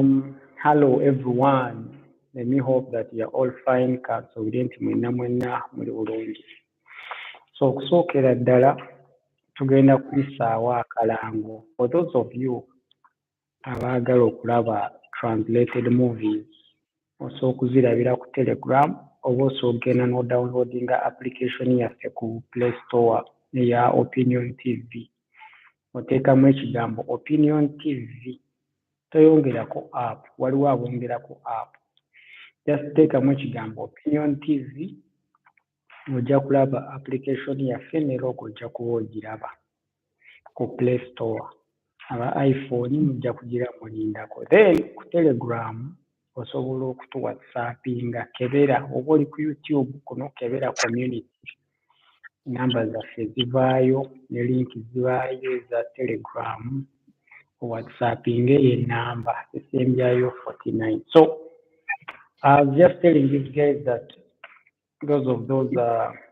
Hello everyone. Let me hope that you're all fine. Kansubirenti mwena muri bulungi. So okusookera ddala tugenda kubisaawa akalango. For those of you abaagala okulaba translated movies, osobola okuzirabira ku Telegram oba osobola okugenda n'odownloadinga application yaffe ku Play Store eya Opinion TV. Oteekamu ekigambo Opinion TV. Toyongerako app, waliwo abongerako app. Just teekamu ekigambo Opinion TV, ojja kulaba application yaffe ne logo ojja kuba ogiraba ku Play Store. Aba iPhone mujja kugira mulindako. Then ku Telegram osobola okutu WhatsAppinga kebera oba oli ku YouTube kuno kebera community. Namba zaffe zivaayo ne link zivaayo za Telegram. WhatsApping a number, the same year 49. So I'm just telling these guys that those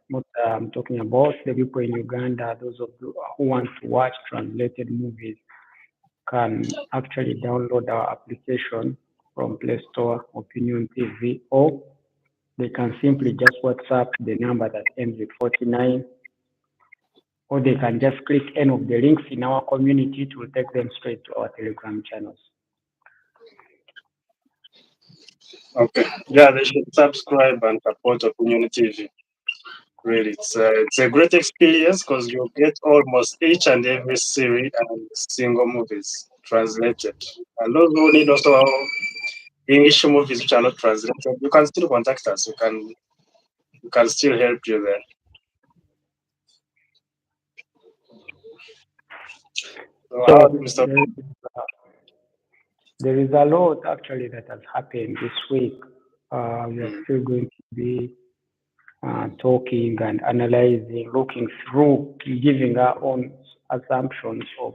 what I'm talking about, the people in Uganda, those of you who want to watch translated movies can actually download our application from Play Store, Opinion TV, or they can simply just WhatsApp the number that ends with 49. Or they can just click any of the links in our community to take them straight to our Telegram channels. Okay. Yeah, they should subscribe and support Opinion TV. Really, it's a great experience because you get almost each and every series and single movies translated. And those who need also English movies which are not translated, you can still contact us. We can still help you there. So there is a lot actually that has happened this week. We are still going to be talking and analyzing, looking through, giving our own assumptions of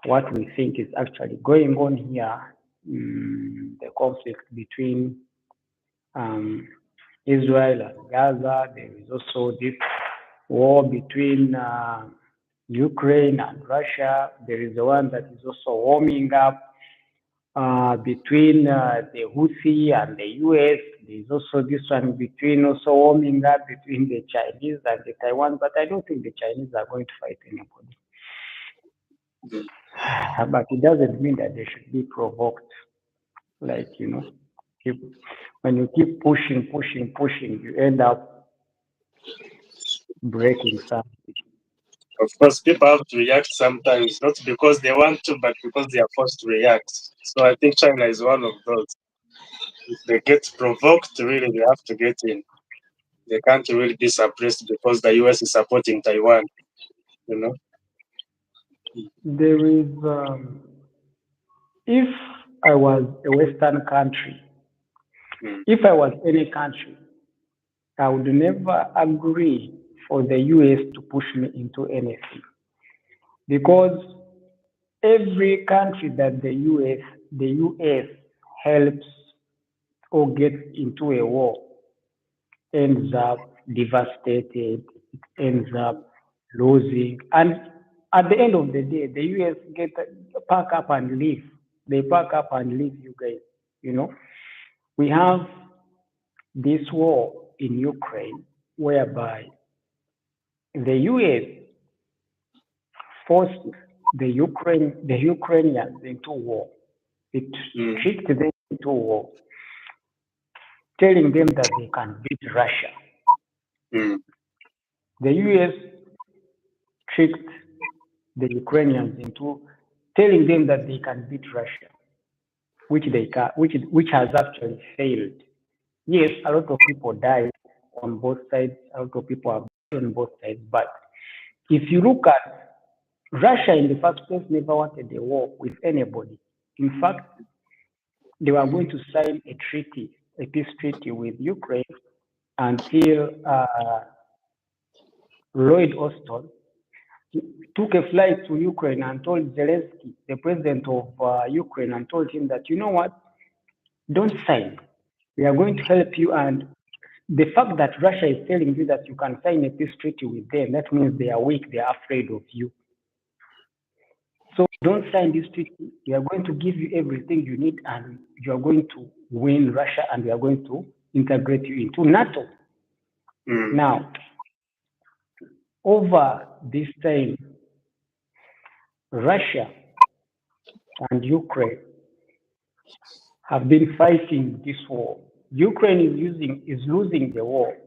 what we think is actually going on here. The conflict between Israel and Gaza. There is also this war between Ukraine and Russia. There is the one that is also warming up between the Houthi and the US. There is also this one also warming up between the Chinese and the Taiwan. But I don't think the Chinese are going to fight anybody. But it doesn't mean that they should be provoked. Like, when you keep pushing, you end up breaking something. Of course, people have to react sometimes, not because they want to, but because they are forced to react. So I think China is one of those. If they get provoked, really, they have to get in. They can't really be suppressed because the US is supporting Taiwan, There is, if I was a Western country, if I was any country, I would never agree for the US to push me into anything. Because every country that the US helps or gets into a war ends up devastated, ends up losing. And at the end of the day, the US pack up and leave. They pack up and leave you guys, We have this war in Ukraine whereby the US forced the Ukrainians into war. It tricked them into war, telling them that they can beat Russia. The US tricked the Ukrainians into telling them that they can beat Russia, which has actually failed. Yes, a lot of people died on both sides. A lot of people have died on both sides. But if you look at Russia in the first place, never wanted a war with anybody. In fact, they were going to sign a peace treaty with Ukraine until Lloyd Austin took a flight to Ukraine and told Zelensky, the president of Ukraine, and told him that, you know what, don't sign. We are going to help you. And the fact that Russia is telling you that you can sign a peace treaty with them, that means they are weak, they are afraid of you. So don't sign this treaty. We are going to give you everything you need, and you are going to win Russia, and we are going to integrate you into NATO. Now, over this time, Russia and Ukraine have been fighting this war. Ukraine is losing the war,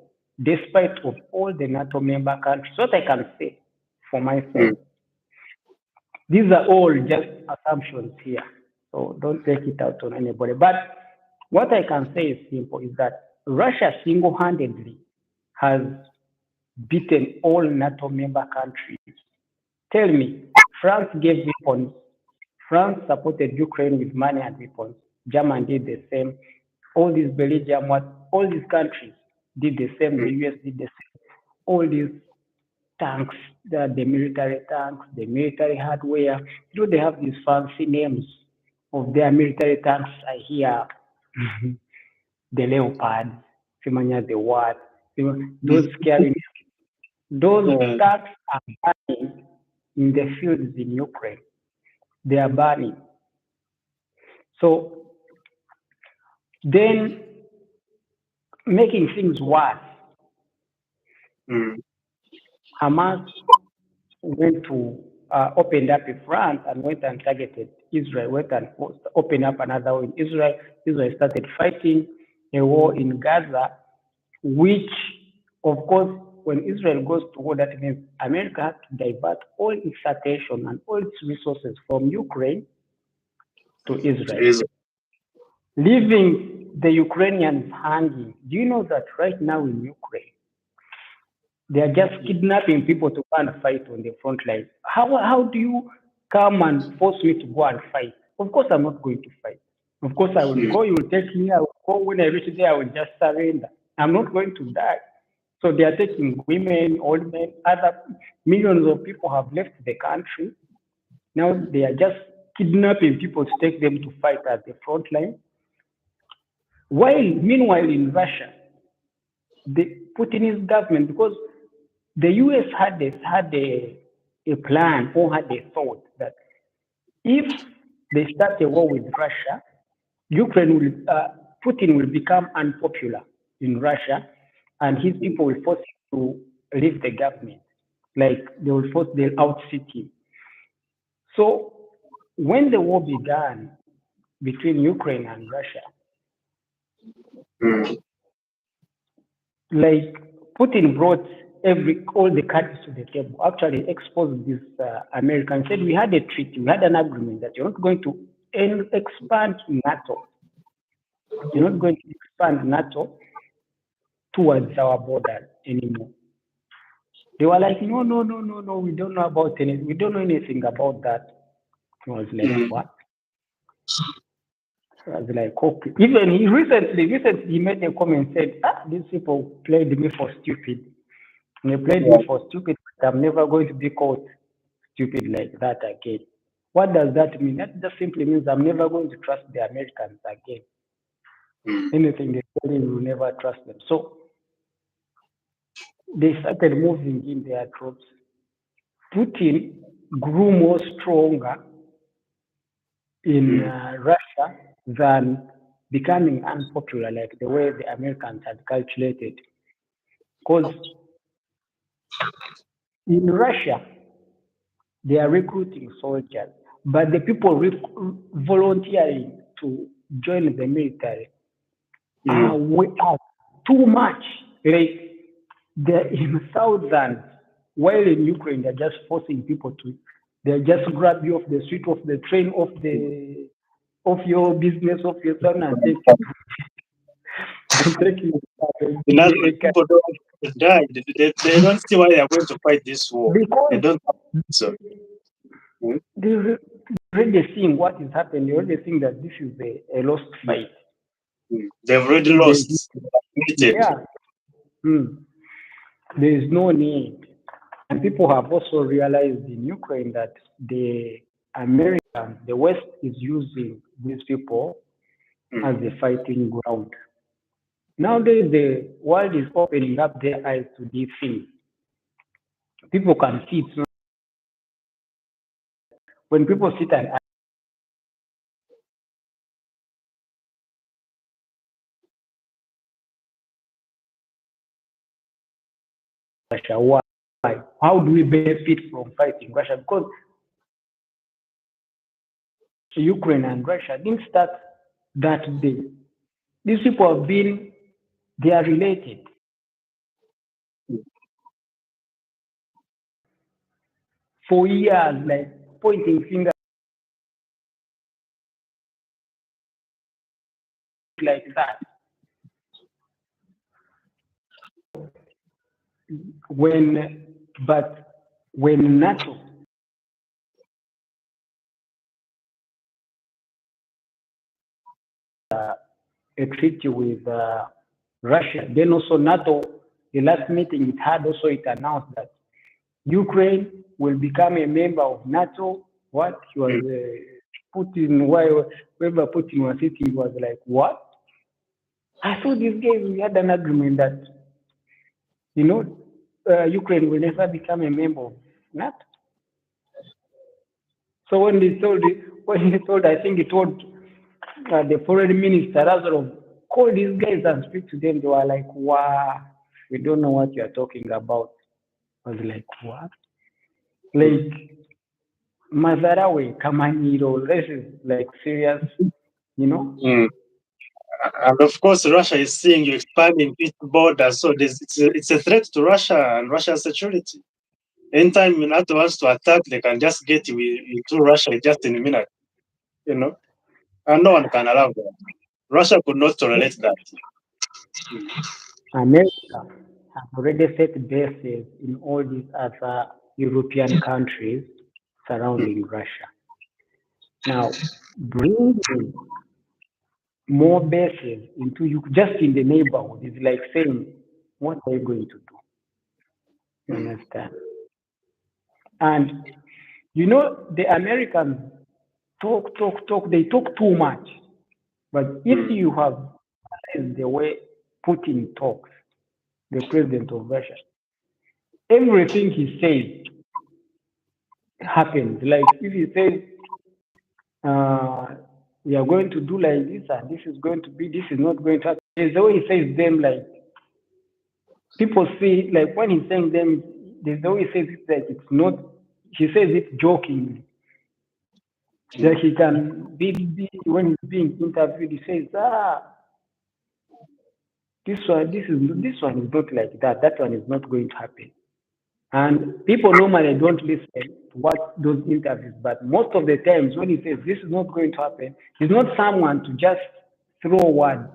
despite of all the NATO member countries. What I can say for myself, these are all just assumptions here, so don't take it out on anybody. But what I can say is simple: is that Russia single-handedly has beaten all NATO member countries. Tell me, France gave weapons. France supported Ukraine with money and weapons. Germany did the same. All these Belgium, all these countries did the same. The US did the same. All these tanks, the military tanks, the military hardware. They have these fancy names of their military tanks. I hear the Leopard, Simanya the what, those scary. Those tanks are burning in the fields in Ukraine. They are burning. So then, making things worse, Hamas went to opened up a front and went and targeted Israel, went and opened up another one in Israel. Israel started fighting a war in Gaza, which, of course, when Israel goes to war, that means America has to divert all its attention and all its resources from Ukraine to Israel, leaving the Ukrainians hanging. Do you know that right now in Ukraine, they are just kidnapping people to go and fight on the front line? How do you come and force me to go and fight? Of course, I'm not going to fight. Of course, I will go. You will take me. I will go. When I reach there, I will just surrender. I'm not going to die. So they are taking women, old men, other millions of people have left the country. Now they are just kidnapping people to take them to fight at the front line. Meanwhile, in Russia, the Putin's government, because the US had a plan or had a thought that if they start a war with Russia, Putin will become unpopular in Russia, and his people will force him to leave the government. Like they'll out-seat him. So when the war began between Ukraine and Russia, like Putin brought all the countries to the table, actually exposed this American, said we had a treaty, we had an agreement that you're not going to expand NATO. You're not going to expand NATO towards our border anymore. They were like, no, we don't know about anything. We don't know anything about that. I was like, what? I was like, okay. Even he recently he made a comment, said, these people played me for stupid. And they played me for stupid, but I'm never going to be called stupid like that again. What does that mean? That just simply means I'm never going to trust the Americans again. Anything they tell you, will never trust them. So they started moving in their troops. Putin grew more stronger in Russia than becoming unpopular like the way the Americans had calculated. Because in Russia, they are recruiting soldiers, but the people volunteering to join the military are too much. Like they're in thousands, while in Ukraine they're just forcing people to. They just grab you off the street, off the train, off your business, off your son, and take you. People don't die. They don't see why they are going to fight this war. Because they don't. So they're already seeing what is happening. They're already seeing that this is a lost fight. They've already lost. Yeah. There is no need. And people have also realized in Ukraine that the Americans, the West is using these people as a fighting ground. Nowadays, the world is opening up their eyes to these things. People can see it's not when people sit and ask Russia, why? How do we benefit from fighting Russia? Because Ukraine and Russia didn't start that day. These people have been, they are related. For years, like pointing fingers like that. When NATO a treaty with Russia, then also NATO, the last meeting it had also it announced that Ukraine will become a member of NATO. What he was Putin, wherever Putin was sitting, was like, what? I thought these guys we had an agreement that Ukraine will never become a member of NATO. So when he told, I think he told the foreign minister, rather of call these guys and speak to them, they were like, wow, we don't know what you are talking about. I was like, what? Like, Mazarawe, Kamanyiro, this is like serious, And of course, Russia is seeing you expanding its borders, so it's a threat to Russia and Russia's security. Anytime NATO wants to attack, they can just get into Russia just in a minute, and no one can allow that. Russia could not tolerate that. America has already set bases in all these other European countries surrounding Russia. Now, bringing more bases into you just in the neighborhood is like saying, what are you going to do? You understand? And the Americans talk, they talk too much. But if you have the way Putin talks, the president of Russia, everything he says happens. Like if he says, we are going to do like this and this is not going to happen. There's the way he says them, like people see, like when he's saying them, there's the way he says it, like it's not, he says it jokingly. That he can be when he's being interviewed, he says, this one is not like that. That one is not going to happen. And people normally don't listen to what those interviews, but most of the times when he says this is not going to happen, he's not someone to just throw words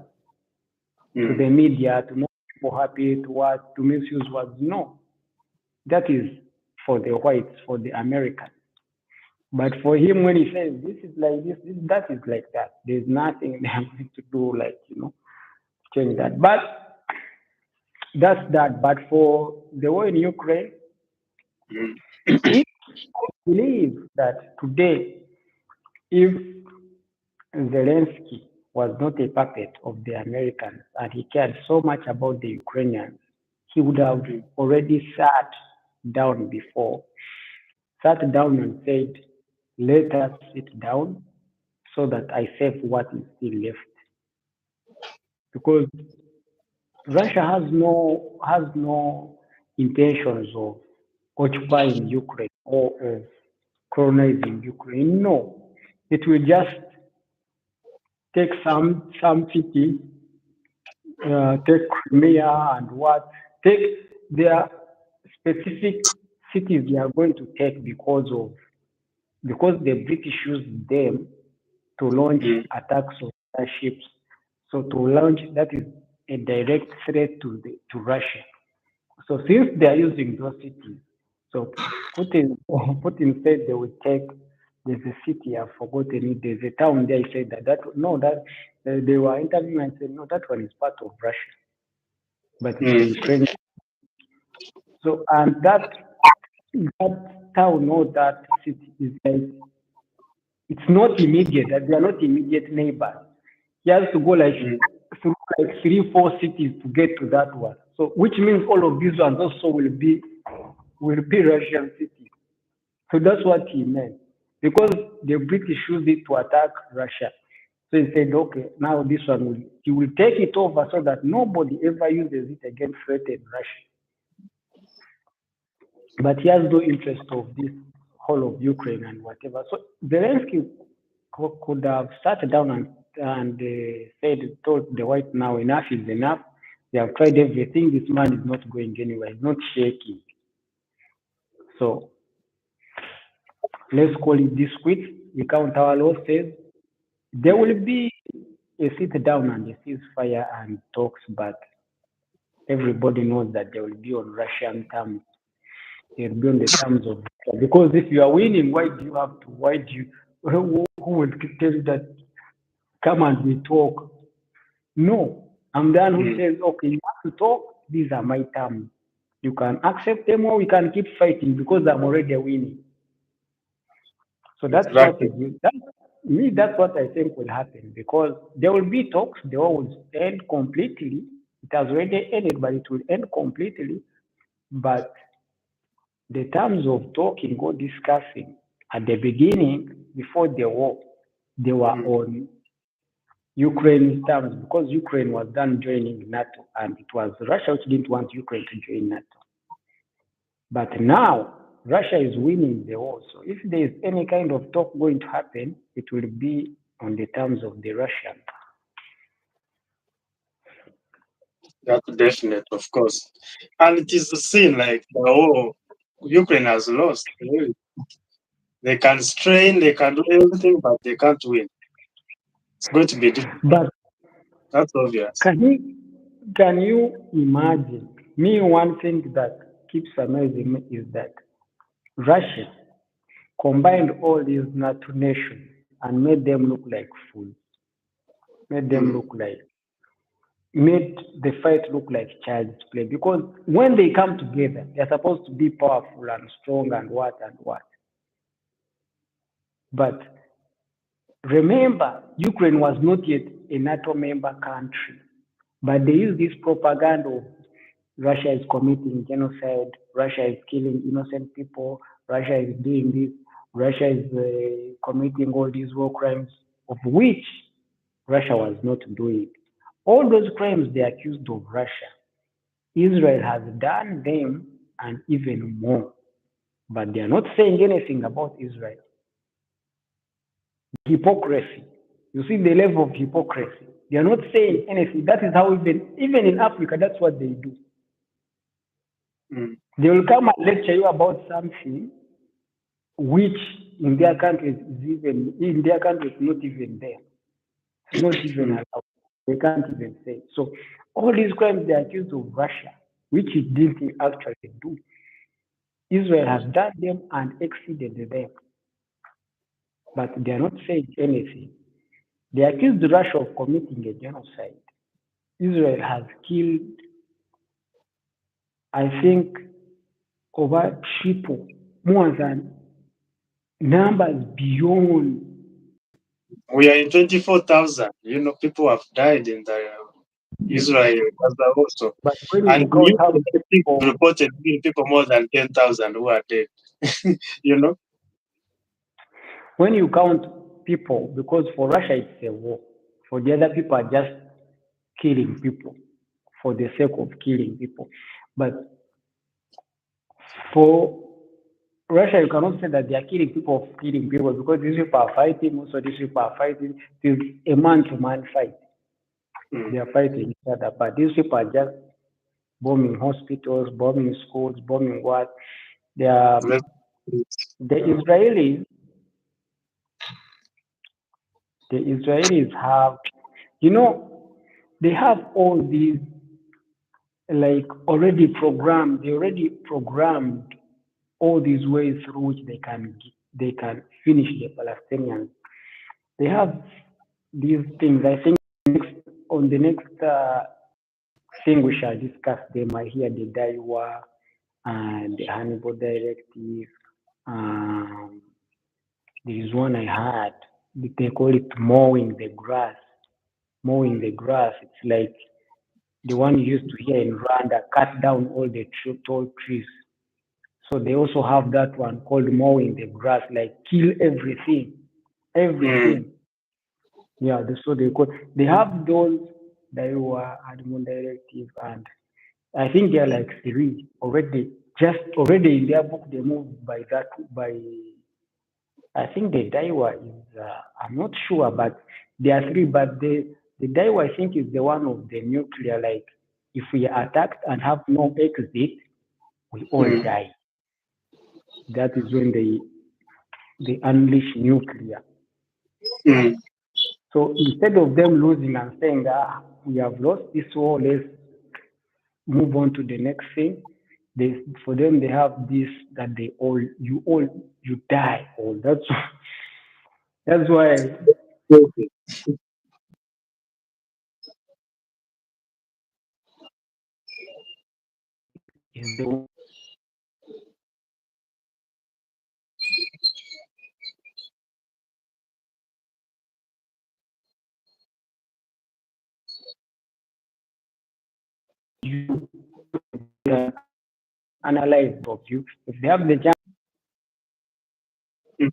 to the media to make people happy, to misuse words. No, that is for the whites, for the Americans. But for him, when he says this is like this, that is like that. There's nothing they are going to do, like change that. But that's that. But for the war in Ukraine, I believe that today, if Zelensky was not a puppet of the Americans and he cared so much about the Ukrainians, he would have already sat down and said, let us sit down so that I save what is still left. Because Russia has no intentions of occupying Ukraine or of colonizing Ukraine. No, it will just take some cities, take Crimea and take their specific cities they are going to take because the British used them to launch attacks on their ships. So to launch, that is a direct threat to Russia. So since they are using those cities, so Putin said they would take. There's a city, I've forgotten it. There's a town there. He said that they were interviewing and said no, that one is part of Russia, but it's the Ukrainian. So and that town or that city is like, it's not immediate. That they are not immediate neighbors. He has to go like through like 3-4 cities to get to that one. So which means all of these ones also will be Russian cities. So that's what he meant. because the British used it to attack Russia. So he said, okay, now this one he will take it over so that nobody ever uses it against threatened Russia. But he has no interest of this whole of Ukraine and whatever. So Zelensky could have sat down and told the White now enough is enough. They have tried everything. This man is not going anywhere. He's not shaking. So let's call it this quit. We count our losses. There will be a sit down and a ceasefire and talks, but everybody knows that they will be on Russian terms. They'll be on the terms of Russia. Because if you are winning, why do you have to? Why do you? Who will tell you that? Come and we talk. No, I'm the one who says, okay, you want to talk? These are my terms. You can accept them or we can keep fighting because I'm already winning. So that's Exactly. that's what I think will happen because there will be talks, they will end completely. It has already ended, but it will end completely. But the terms of talking or discussing at the beginning, before the war, they were on Ukraine's terms because Ukraine was done joining NATO and it was Russia which didn't want Ukraine to join NATO. But now Russia is winning the war. So if there is any kind of talk going to happen, it will be on the terms of the Russian. That's definite, of course. And it is seen like the whole Ukraine has lost. Really. They can strain, they can do everything, but they can't win. It's going to be difficult. But that's obvious. Can you imagine? Me, one thing that keeps amazing me is that Russia combined all these NATO nations and made them look like fools. Made the fight look like child's play. Because when they come together, they're supposed to be powerful and strong and what. But remember, Ukraine was not yet a NATO member country. But they use this propaganda of Russia is committing genocide, Russia is killing innocent people, Russia is doing this, Russia is committing all these war crimes, of which Russia was not doing. All those crimes they accused of Russia, Israel has done them and even more. But they are not saying anything about Israel. Hypocrisy. You see the level of hypocrisy. They are not saying anything. That is how even in Africa, that's what they do. They will come and lecture you about something which in their countries is not even there. It's not even allowed. They can't even say. So all these crimes they are accused of Russia, which it didn't actually do. Israel has done them and exceeded them. But they are not saying anything. They accused Russia of committing a genocide. Israel has killed, I think, over people, more than numbers beyond. We are in 24,000. People have died in the Israel also. But when and you count how people reported people more than 10,000 who are dead. When you count people, because for Russia it's a war, for the other people are just killing people for the sake of killing people. But for Russia, you cannot say that they are killing people for killing people because these people are fighting, also these people are fighting. It's a man-to-man fight. They are fighting each other, but these people are just bombing hospitals, bombing schools, bombing what? The Israelis have, they have all these like already programmed. They already programmed all these ways through which they can finish the Palestinians. They have these things. I think on the next thing we shall discuss them. I hear the Daiwa and the Hannibal Directive. There is one I heard. They call it mowing the grass. Mowing the grass. It's like the one you used to hear in Rwanda, cut down all the tall trees So they also have that one called mowing the grass, like kill everything, Mm. everything. Yeah, so they call. They have those Daiwa animal directive, and I think they're like three already. Just already in their book, they moved by that by. I think the Daiwa is. I'm not sure, but there are three. But the Daiwa I think is the one of the nuclear. Like if we are attacked and have no exit, we all Mm. die. That is when they unleash nuclear. Mm. So instead of them losing and saying, we have lost this war, let's move on to the next thing. For them, they have this that you die. All that's why Okay. is the you analyze of you. If they have the chance, Mm.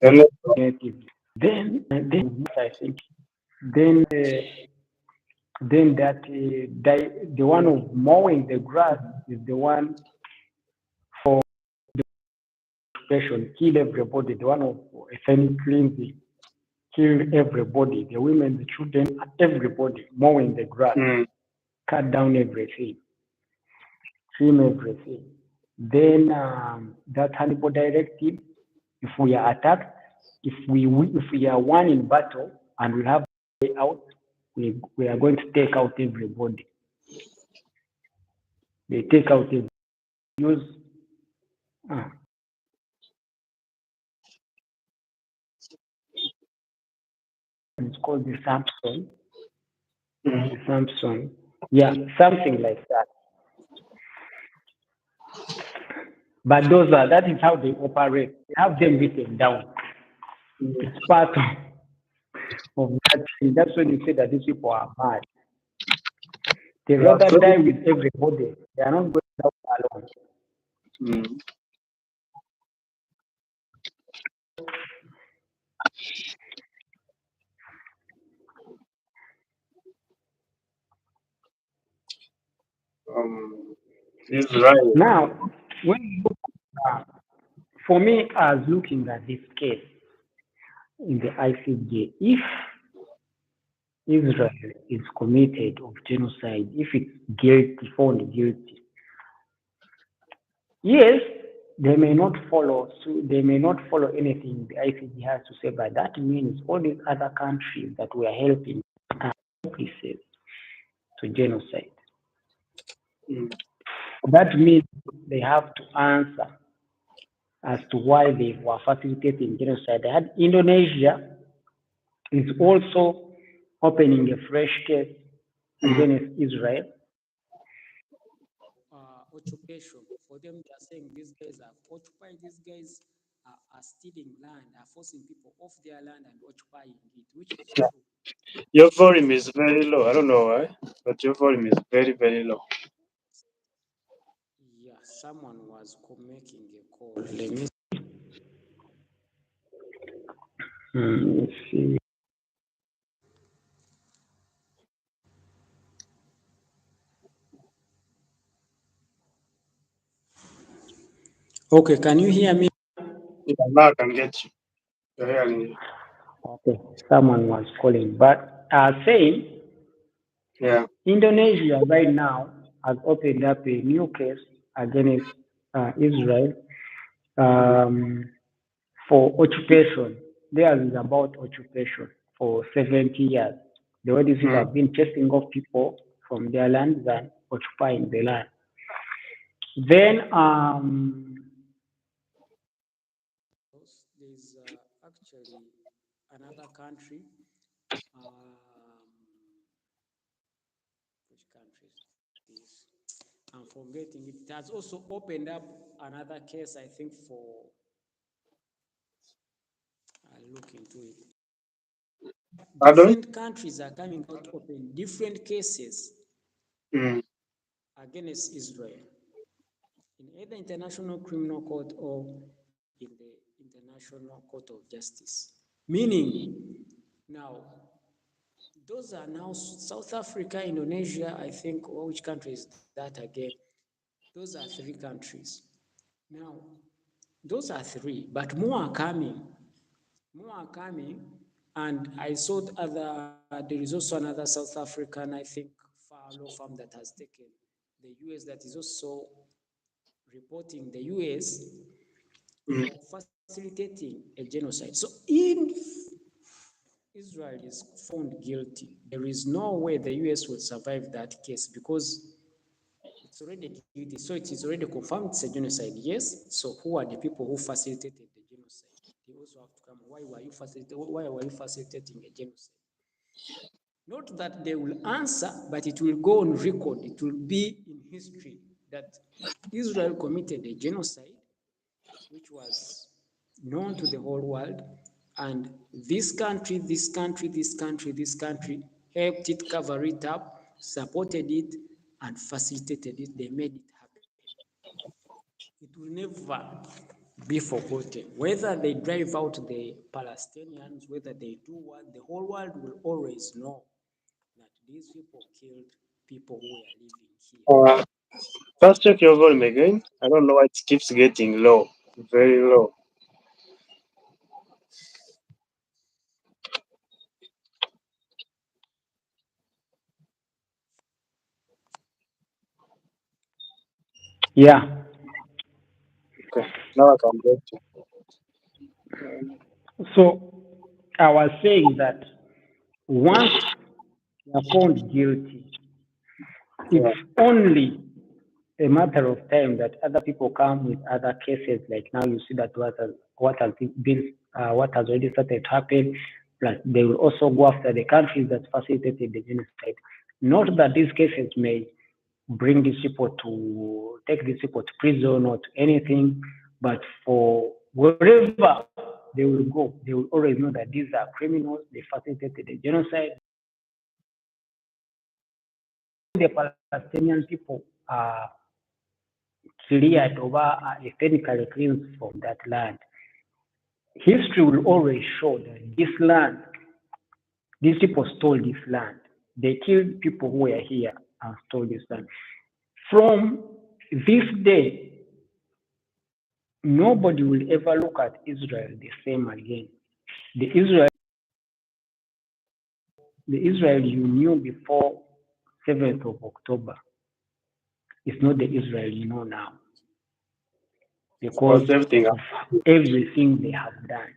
And then I think then then the one of mowing the grass is the one for occupation, kill everybody. The one of ethnic cleansing, kill everybody. The women, the children, everybody mowing the grass, mm. cut down everything, trim everything. Then that Hannibal directive, if we are attacked, if we are won in battle and we have a way out, we are going to take out everybody. They take out every use. Uh, it's called the Samson. Mm. The Samson. Yeah, something like that. But that is how they operate. They have them written down. It's part of that thing. That's when you say that these people are mad. They Yeah, rather very die with everybody. They are not going out alone. mm. Israel. Now, when you look, uh, for me, as looking at this case in the ICJ, if Israel is committed of genocide, if it's guilty, found guilty, yes, they may not follow. So they may not follow anything the ICJ has to say, but that means all these other countries that we are helping are accomplices to genocide. Mm. That means they have to answer as to why they were facilitating genocide. They had Indonesia is also opening a fresh case Mm. against Israel. Occupation. For them, they are saying these guys are occupying, these guys are stealing land, are forcing people off their land and occupying it, which is Yeah. true. Your volume is very low. I don't know why, but your volume is very, very low. Yeah, someone was making a call. Let me. Let's see. Okay, can you hear me? Yeah, now I can get you. You're hearing you. Okay, someone was calling, but saying Yeah. Indonesia right now has opened up a new case against Israel Mm. um, for occupation. Theirs is about occupation for 70 years. The way these people Mm. have been chasing off people from their lands and occupying the land. Then, There's actually another country. Um, which country is this? I'm forgetting it. It has also opened up another case, I think, for, I'll look into it. Pardon? Different countries are coming out to open different cases Mm. against Israel in either International Criminal Court or in the International Court of Justice. Meaning, now, those are now South Africa, Indonesia, I think, or which country is that again? Those are 3 countries. Now, those are 3, but more are coming. More are coming, and I saw there is also another South African, I think, law firm that has taken the US that is also reporting the US for facilitating a genocide. So if Israel is found guilty, there is no way the US will survive that case because it's already guilty. So it is already confirmed it's a genocide. Yes. So who are the people who facilitated the genocide? They also have to come. Why were you facilitating a genocide? Not that they will answer, but it will go on record. It will be in history that Israel committed a genocide, which was known to the whole world, and this country helped it, cover it up, supported it, and facilitated it. They made it happen. It will never be forgotten. Whether they drive out the Palestinians, whether they do what, the whole world will always know that these people killed people who were living here. First, check your volume again. I don't know why it keeps getting low, very low. Yeah. Okay, now I can get you. So I was saying that once they are found guilty, it's only a matter of time that other people come with other cases. Like now, you see that what has already started to happen. Plus, they will also go after the countries that facilitated the genocide. Not that these cases may bring these people to take these people to prison or to anything, but for wherever they will go, they will always know that these are criminals. They facilitated the genocide. The Palestinian people are cleared or are ethnically cleansed from that land. History will always show that this land, these people stole this land. They killed people who were here and stole this land. From this day, nobody will ever look at Israel the same again. The Israel you knew before 7th of October is not the Israel you know now because everything of everything they have done.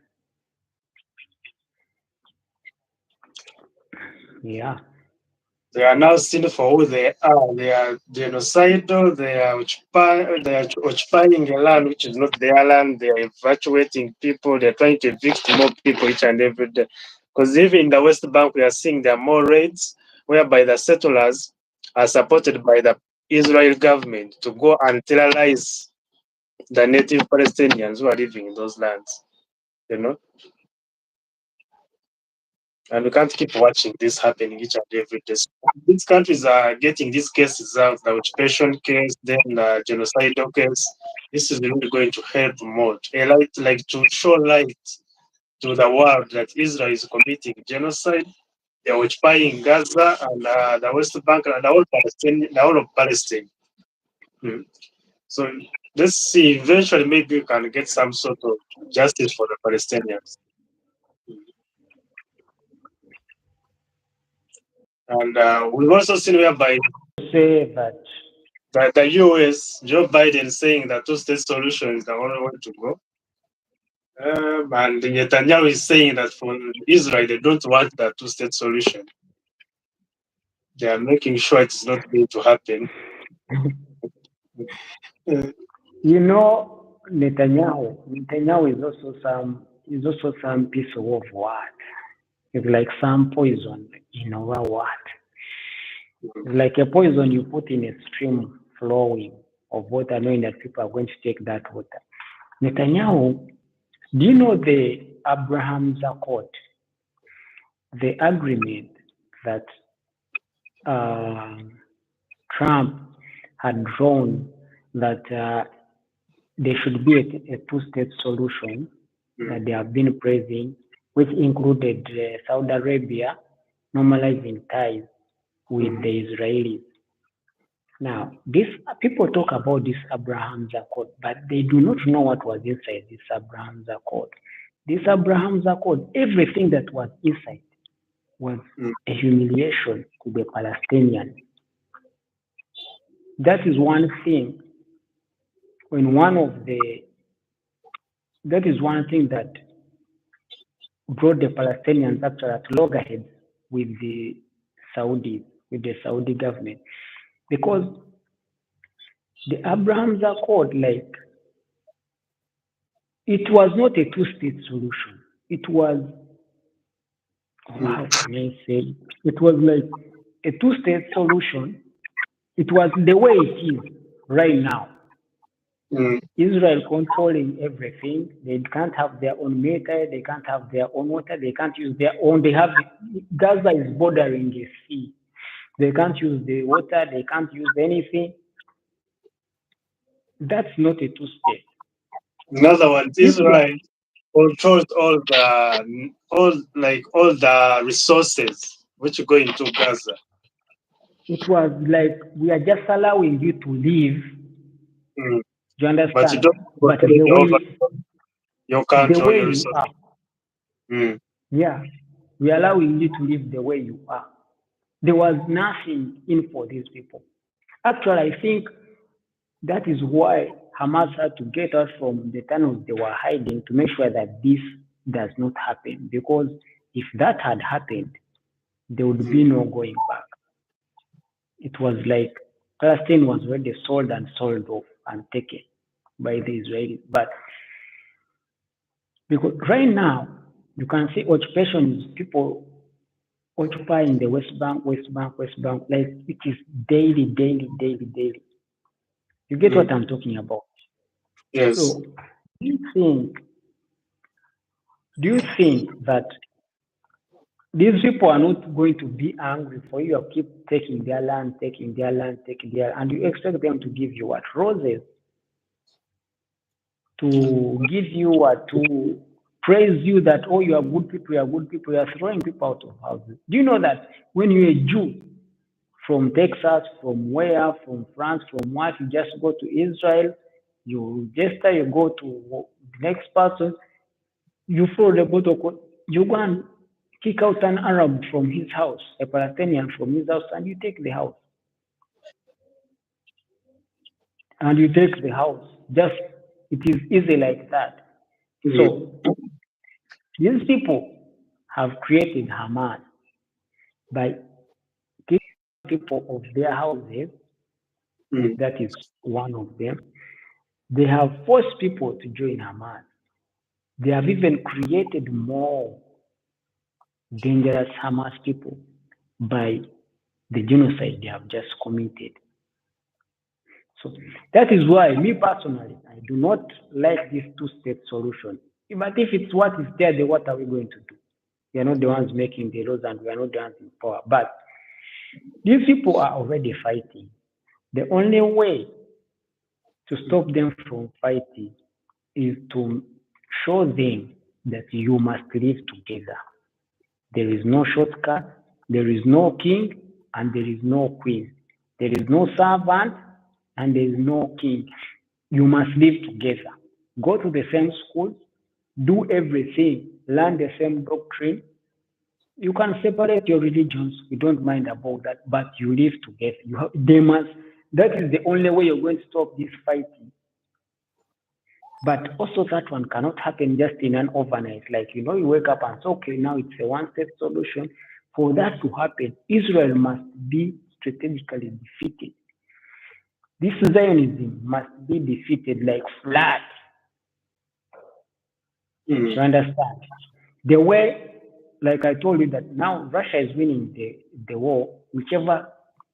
Yeah. They are now seen for who they are. They are genocidal. They are occupying a land which is not their land. They are evacuating people. They are trying to evict more people each and every day. Because even in the West Bank, we are seeing there are more raids whereby the settlers are supported by the Israel government to go and terrorize the native Palestinians who are living in those lands. You know? And we can't keep watching this happening each and every day. So these countries are getting these cases out, the occupation case, then the genocidal case. This is really going to help more. Like to show light to the world that Israel is committing genocide. They are occupying Gaza and the West Bank and the whole of Palestine. So let's see. Eventually, maybe we can get some sort of justice for the Palestinians. And we've also seen whereby Say that the US, Joe Biden saying that two-state solution is the only way to go. And Netanyahu is saying that for Israel, they don't want that two-state solution. They are making sure it's not going to happen. you know Netanyahu is also some piece of what? It's like some poison in our what? It's like a poison you put in a stream flowing of water, knowing that people are going to take that water. Netanyahu, do you know the Abraham's Accord, the agreement that Trump had drawn that there should be a two-state solution that they have been praising, which included Saudi Arabia normalizing ties with the Israelis. Now, this people talk about this Abraham's Accord, but they do not know what was inside this Abraham's Accord. This Abraham's Accord, everything that was inside was a humiliation to the Palestinians. That is one thing. That is one thing that brought the Palestinians actually at loggerheads with the Saudis, with the Saudi government. Because the Abraham's Accord, like, it was not a two-state solution. It was, how can I say, it was like a two-state solution. It was the way it is right now. Israel controlling everything. They can't have their own military. They can't have their own water. They can't use their own. They have, Gaza is bordering the sea. They can't use the water. They can't use anything. That's not a two-state. In other words, Israel controls all the resources which go into Gaza. It was like, we are just allowing you to live. Do you understand? But you don't your country or your resources. Yeah, we are allowing you to live the way you are. There was nothing in for these people. Actually, I think that is why Hamas had to get us from the tunnels they were hiding to make sure that this does not happen. Because if that had happened, there would be no going back. It was like Palestine was already sold off and taken by the Israelis. But because right now, you can see occupation is people occupying the West Bank, like it is daily. You get what I'm talking about? Yes. So do you think that these people are not going to be angry for you to keep taking their land, and you expect them to give you what? Roses? To give you what? To praise you that, oh, you are good people, you are throwing people out of houses. Do you know that when you're a Jew from Texas, from France, from what, you just go to Israel, you go to the next person, you follow the protocol, you go and kick out an Arab from his house, a Palestinian from his house, and you take the house. Just, it is easy like that. So these people have created Hamas by kicking people of their houses. That is one of them. They have forced people to join Hamas. They have even created more dangerous Hamas people by the genocide they have just committed. So that is why, me personally, I do not like this two-state solution. But if it's what is there, then what are we going to do? We are not the ones making the laws and we are not the ones in power. But these people are already fighting. The only way to stop them from fighting is to show them that you must live together. There is no shortcut, there is no king, and there is no queen. There is no servant, and there is no king. You must live together. Go to the same schools, do everything, learn the same doctrine. You can separate your religions, we don't mind about that, but you live together. That is the only way you're going to stop this fighting. But also that one cannot happen just in an overnight. Like, you wake up and say, okay, now it's a one-state solution. For that to happen, Israel must be strategically defeated. This Zionism must be defeated like flat. You understand? The way, like I told you, that now Russia is winning the war, whichever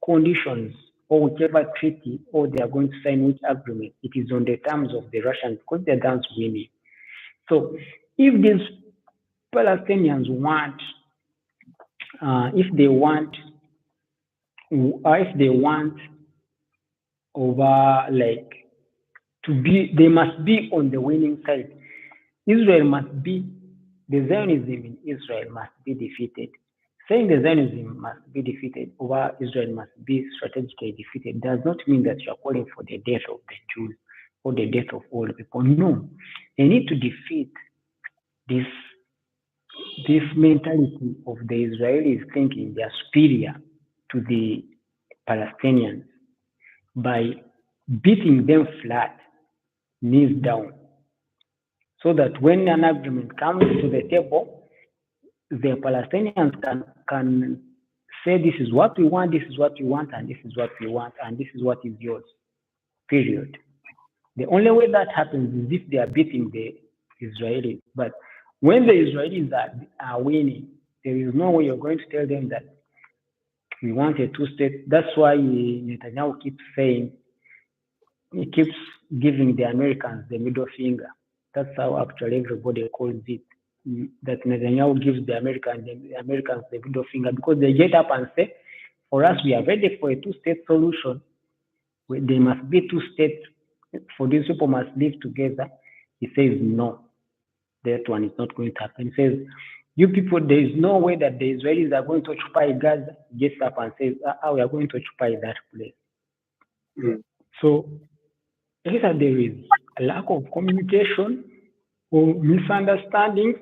conditions or whichever treaty, or they are going to sign which agreement, it is on the terms of the Russians because they're done winning. So if these Palestinians want, if they want over like to be, they must be on the winning side. Israel must be, the Zionism in Israel must be defeated. Saying the Zionism must be defeated over Israel must be strategically defeated does not mean that you are calling for the death of the Jews or the death of all people. No, they need to defeat this mentality of the Israelis thinking they are superior to the Palestinians by beating them flat, knees down, so that when an agreement comes to the table, the Palestinians can say this is what we want, this is what we want, and this is what we want, and this is what is yours, period. The only way that happens is if they are beating the Israelis. But when the Israelis are winning, there is no way you're going to tell them that we want a two-state. That's why Netanyahu keeps saying, he keeps giving the Americans the middle finger. That's how actually everybody calls it. That Netanyahu gives the Americans the middle finger, because they get up and say, for us, we are ready for a two-state solution. There must be two states. For these people must live together. He says, no, that one is not going to happen. He says, you people, there is no way that the Israelis are going to occupy Gaza. He gets up and says, we are going to occupy that place. Mm. So either there is a lack of communication or misunderstanding.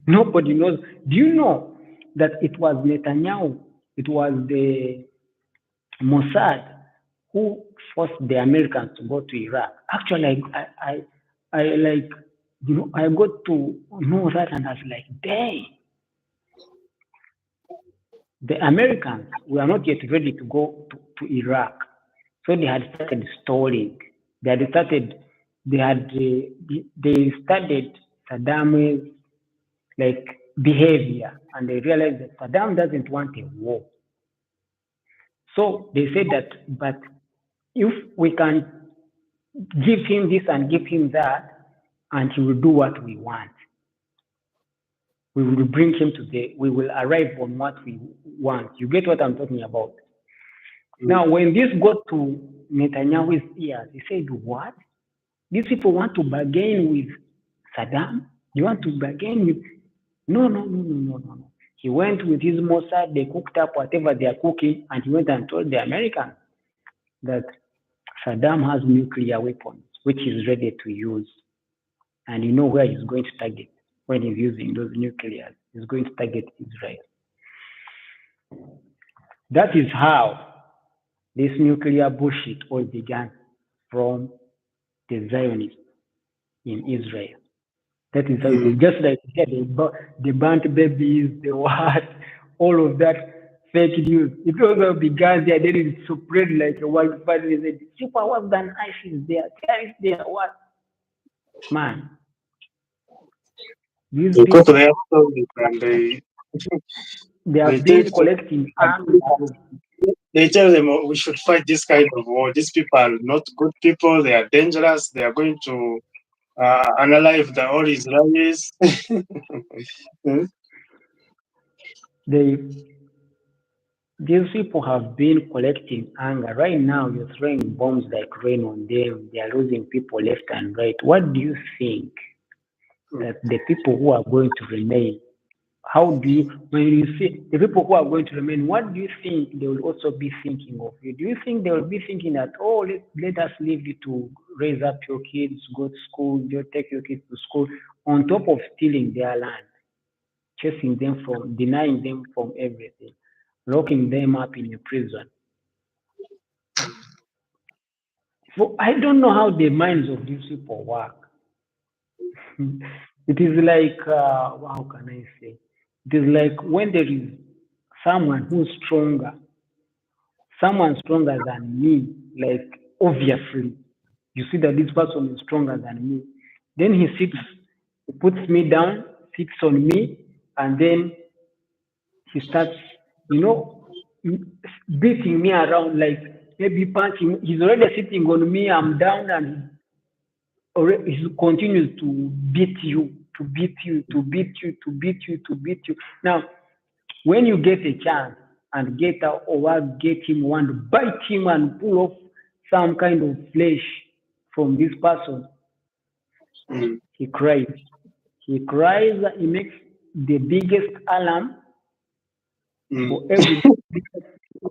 Nobody knows. Do you know that it was Netanyahu, it was the Mossad who forced the Americans to go to Iraq? Actually, I like, you know, I got to know that and I was like, dang. The Americans were not yet ready to go to Iraq. So they had started stalling. They studied Saddam's like behavior, and they realized that Saddam doesn't want a war. So they said that, but if we can give him this and give him that, and he will do what we want, we will bring him we will arrive on what we want. You get what I'm talking about? Now, when this got to Netanyahu's ears, he said, what? These people want to bargain with Saddam? You want to bargain with... No. He went with his Mossad, they cooked up whatever they are cooking, and he went and told the Americans that Saddam has nuclear weapons, which he's ready to use. And you know where he's going to target when he's using those nuclears. He's going to target Israel. That is how this nuclear bullshit all began, from the Zionists in Israel. That is how just like the burnt babies, the what, all of that fake news. It also began there, then it spread like a wildfire. They said, super worse than ISIS there, terrorists there, what? Man. These Because people, they have stories and they have been collecting arms. They tell them, oh, we should fight this kind of war. These people are not good people. They are dangerous. They are going to unalive all Israelis. These people have been collecting anger. Right now, you're throwing bombs like rain on them. They are losing people left and right. What do you think that the people who are going to remain, when you see the people who are going to remain, what do you think they will also be thinking of you? Do you think they will be thinking that, oh, let us leave you to raise up your kids, go to school, just take your kids to school, on top of stealing their land, chasing them from, denying them from everything, locking them up in a prison? So I don't know how the minds of these people work. It is like, how can I say? It is like when there is someone who's stronger, someone stronger than me, like obviously, you see that this person is stronger than me. Then he puts me down, sits on me, and then he starts, beating me around, like maybe punching. He's already sitting on me. I'm down, and he continues to beat you, to beat you, to beat you, to beat you, to beat you. Now, when you get a chance and get out or get him, want to bite him and pull off some kind of flesh from this person, Mm. he cries. He cries. He makes the biggest alarm Mm. for everybody.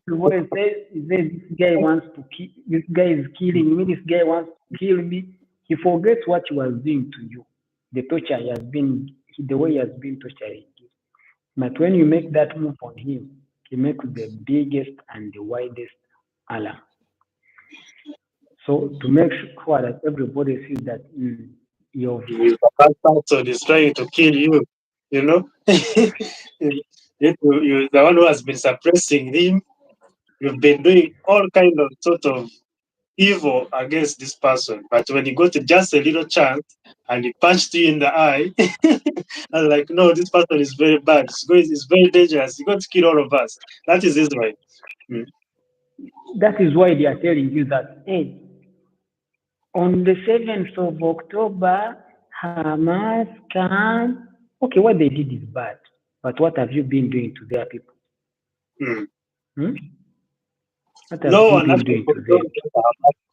Everybody says this guy wants to kill. This guy is killing me. This guy wants to kill me. He forgets what he was doing to you. The torture he has been, the way he has been torturing you. But when you make that move on him, he makes the biggest and the widest alarm. So to make sure that everybody sees that you've With the bad person is trying to kill you, you know. You're the one who has been suppressing him. You've been doing all kind of sort of evil against this person, but when he got just a little chance and he punched you in the eye, I was like, no, this person is very bad. It's very dangerous. He's going to kill all of us. That is Israel. Mm. that is why they are telling you that, hey, on the 7th of October, Hamas can. Okay, what they did is bad, but what have you been doing to their people? Mm. Hmm? What have No you one been actually doing to them?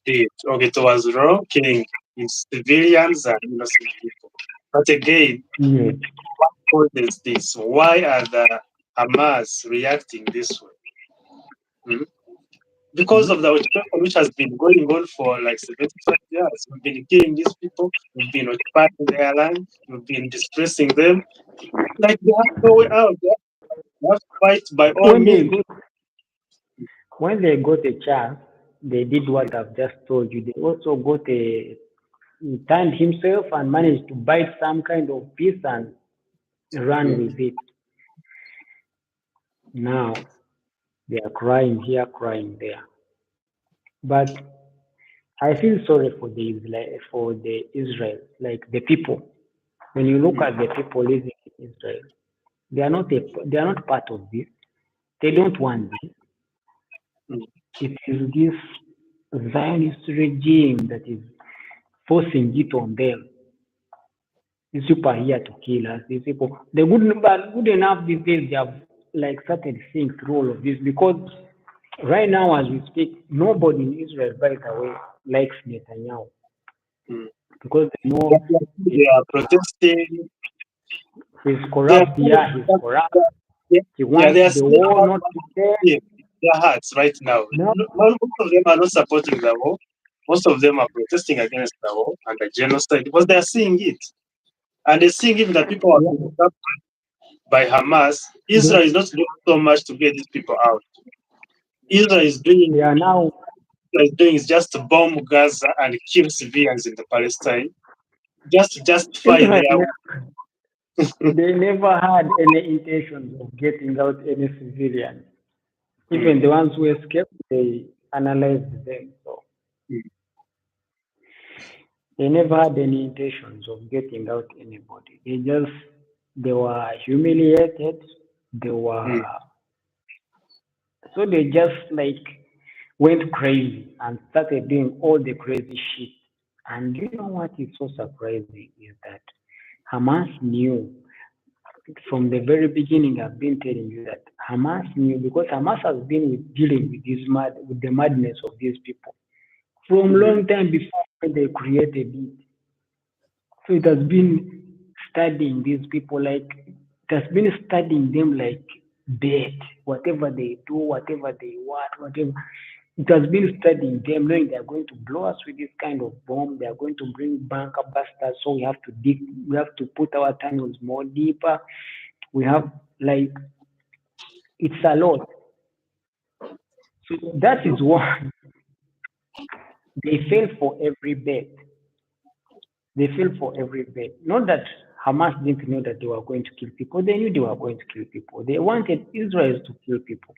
did. Okay, it was wrong killing civilians and innocent people. But again, Yes. what is this? Why are the Hamas reacting this way? Mm. Because of the occupation which has been going on for like 75 years. We've been killing these people, we've been occupying their land, we've been displacing them. Like they have no way out. They have to fight by all When they means. got when they got a chance, they did what I've just told you. They also got a he turned himself and managed to bite some kind of piece and run with it. Now they are crying here, crying there. But I feel sorry for the Israel, like the people. When you look at the people living in Israel, they are not part of this. They don't want this. Mm. It is this Zionist regime that is forcing it on them. These people are here to kill us. These people, they good enough these days. They have like started seeing through all of this because right now, as we speak, nobody in Israel, by the way, likes Netanyahu Mm. because they know They are protesting. he's They are, corrupt. Yeah, he's corrupt. He yeah, wants they are the still war not to end. in their hearts right now. No, Most of them are not supporting the war. Most of them are protesting against the war and the genocide because they are seeing it. And they're seeing even that people are yeah, being attacked by Hamas. they, Israel is not doing so much to get these people out. Israel is doing they are now. is just to bomb Gaza and kill civilians in the Palestine, just to justify Israel, their. they never had any intentions of getting out any civilians. Even the ones who escaped, they analyzed them. So they never had any intentions of getting out anybody. They were humiliated. They were so they just like went crazy and started doing all the crazy shit. And you know what is so surprising is that Hamas knew from the very beginning. I've been telling you that Hamas knew because Hamas has been dealing with with the madness of these people from long time before they created it. So it has been studying these people like it has been studying them like bait, whatever they do, whatever they want, whatever. It has been studying them, knowing they are going to blow us with this kind of bomb. They are going to bring bunker busters, so we have to dig. We have to put our tunnels more deeper. We have like it's a lot. So that is why they fail for every bet. They fell for every bet. Not that Hamas didn't know that they were going to kill people. They knew they were going to kill people. They wanted Israel to kill people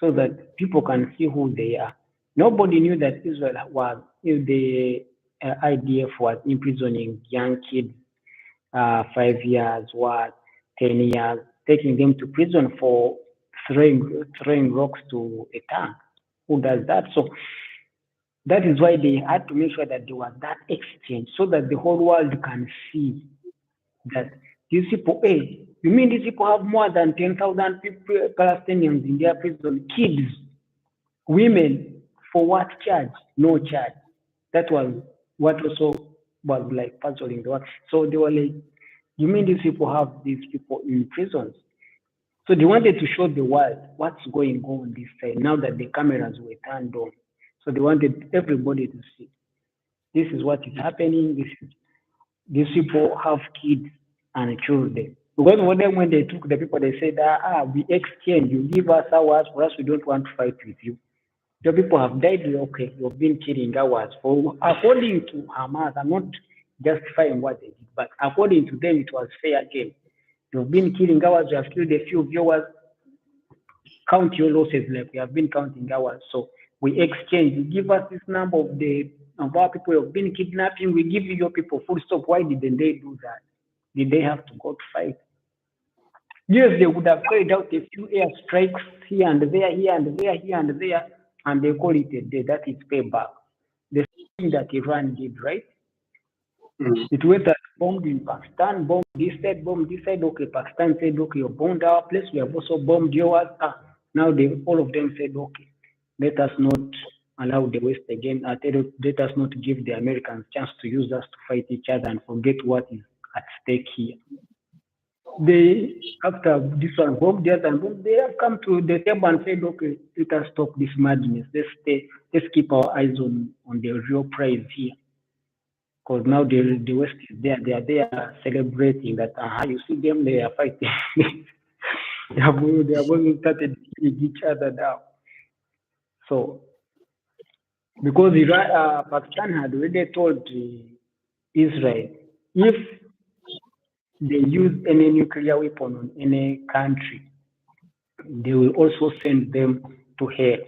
so that people can see who they are. Nobody knew that Israel was, the IDF was imprisoning young kids, 5 years, 10 years, taking them to prison for throwing rocks to a tank. Who does that? So that is why they had to make sure that there was that exchange so that the whole world can see that these people, hey, you mean these people have more than 10,000 people, Palestinians in their prison, kids, women, for what charge? No charge. That was what also was like puzzling the world. So they were like, you mean these people have these people in prisons? So they wanted to show the world what's going on this side now that the cameras were turned on. So they wanted everybody to see this is what is happening. These people have kids and children. Because when they took the people, they said, we exchange. You give us ours, for us we don't want to fight with you. The people have died. Okay, you've been killing ours. For according to Hamas, I'm not justifying what they did, but according to them, it was fair game. You've been killing ours. You have killed a few of yours. Count your losses like we have been counting ours. So we exchange. You give us this number of our people who have been kidnapping. We give you your people. Full stop. Why didn't they do that? Did they have to go to fight? Yes, they would have carried out a few airstrikes here and there, here and there, here and there, and they call it a day. That is payback. The thing that Iran did, right? It went and bombed in Pakistan, bombed this side, bombed this side. Okay, Pakistan said, okay, you bombed our place. We have also bombed yours. Now all of them said, okay, let us not allow the West again. Let us not give the Americans chance to use us to fight each other and forget what is at stake here. They, after this one bombed, the other bombed, they have come to the table and said, okay, let us stop this madness. Let's keep our eyes on the real prize here. Because now the West is there, they are celebrating that. You see them, they are fighting. they have only started killing each other now. So, because Pakistan had already told Israel, if they use any nuclear weapon on any country, they will also send them to hell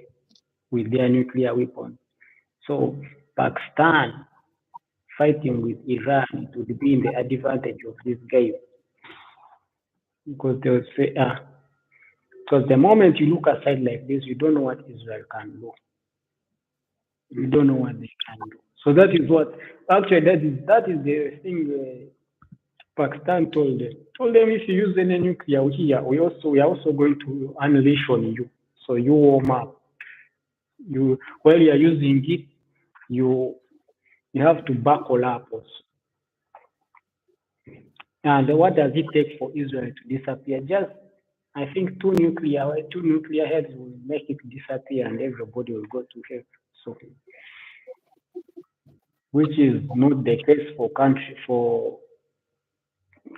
with their nuclear weapons. So, Pakistan fighting with Iran would be in the advantage of these guys. Because they would say, because the moment you look aside like this, you don't know what Israel can do. You don't know what they can do. So that is what, actually, that is the thing Pakistan told them. Told them if you use any nuclear here, we are also going to unleash on you. So you warm up. While you are using it, you have to buckle up also. And what does it take for Israel to disappear? Just, I think, two nuclear heads will make it disappear, and everybody will go to hell. So, which is not the case for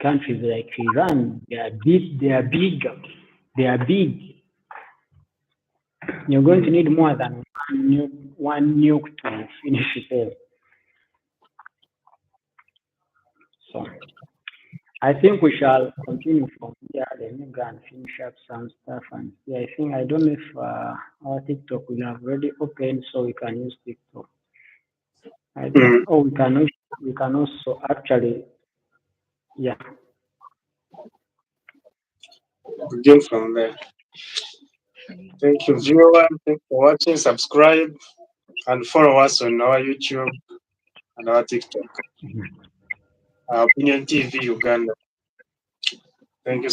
countries like Iran. They are big. You're going to need more than one nuke to finish it. So, I think we shall continue from here, then go and finish up some stuff. And yeah, I don't know if our TikTok we have already opened, so we can use TikTok. We can also actually, yeah. Begin from there. Thank you, viewer. Thanks for watching. Subscribe and follow us on our YouTube and our TikTok. Opinion TV Uganda. Thank you.